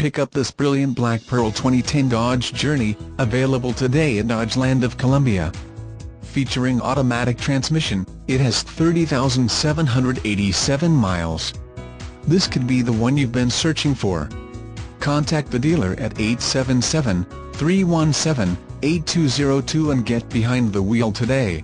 Pick up this brilliant Black Pearl 2010 Dodge Journey, available today at Dodge Land of Columbia. Featuring automatic transmission, it has 30,787 miles. This could be the one you've been searching for. Contact the dealer at 877-317-8202 and get behind the wheel today.